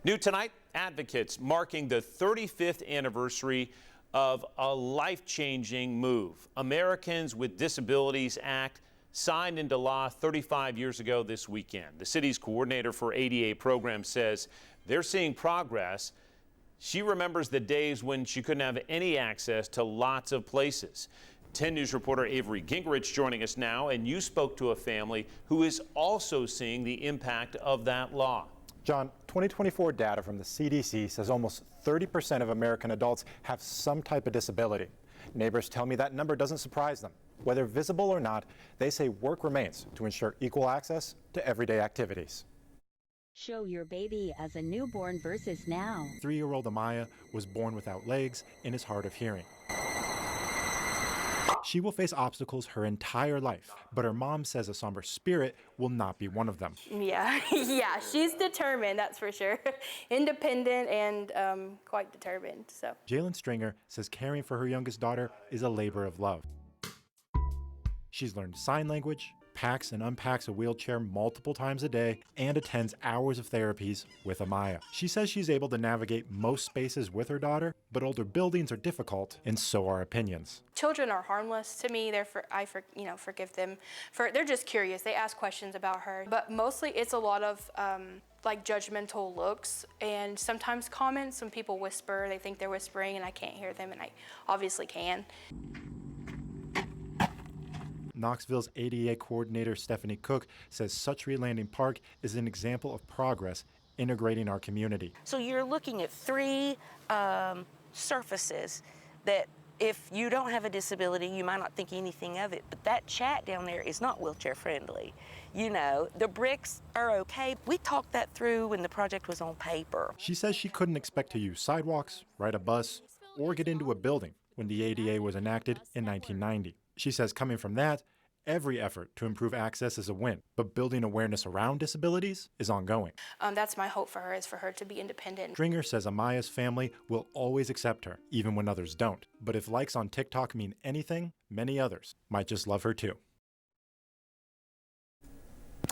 New tonight, advocates marking the 35th anniversary of a life-changing move. Americans with Disabilities Act signed into law 35 years ago this weekend. The city's coordinator for ADA programs says they're seeing progress. She remembers the days when she couldn't have any access to lots of places. 10 News reporter Avery Gingrich joining us now, and you spoke to a family who is also seeing the impact of that law. John, 2024 data from the CDC says almost 30% of American adults have some type of disability. Neighbors tell me that number doesn't surprise them. Whether visible or not, they say work remains to ensure equal access to everyday activities. Show your baby as a newborn versus now. 3-year-old Amaya was born without legs and is hard of hearing. She will face obstacles her entire life, but her mom says a somber spirit will not be one of them. Yeah, she's determined, that's for sure. Independent and quite determined. So Jaylynn Stringer says caring for her youngest daughter is a labor of love. She's learned sign language, packs and unpacks a wheelchair multiple times a day, and attends hours of therapies with Amaya. She says she's able to navigate most spaces with her daughter, but older buildings are difficult, and so are opinions. Children are harmless to me. I forgive them. They're just curious. They ask questions about her, but mostly it's a lot of like judgmental looks and sometimes comments. Some people whisper. They think they're whispering, and I can't hear them, and I obviously can. Knoxville's ADA coordinator Stephanie Cook says Such Landing Park is an example of progress integrating our community. So you're looking at 3 surfaces that if you don't have a disability, you might not think anything of it, but that chat down there is not wheelchair friendly. You know, the bricks are okay. We talked that through when the project was on paper. She says she couldn't expect to use sidewalks, ride a bus, or get into a building when the ADA was enacted in 1990. She says coming from that, every effort to improve access is a win, but building awareness around disabilities is ongoing. That's my hope for her, is for her to be independent. Stringer says Amaya's family will always accept her, even when others don't. But if likes on TikTok mean anything, many others might just love her too.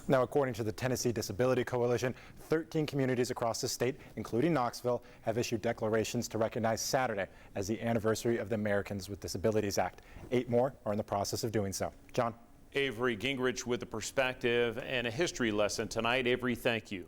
Now, according to the Tennessee Disability Coalition, 13 communities across the state, including Knoxville, have issued declarations to recognize Saturday as the anniversary of the Americans with Disabilities Act. 8 more are in the process of doing so. John? Avery Gingrich with the perspective and a history lesson tonight. Avery, thank you.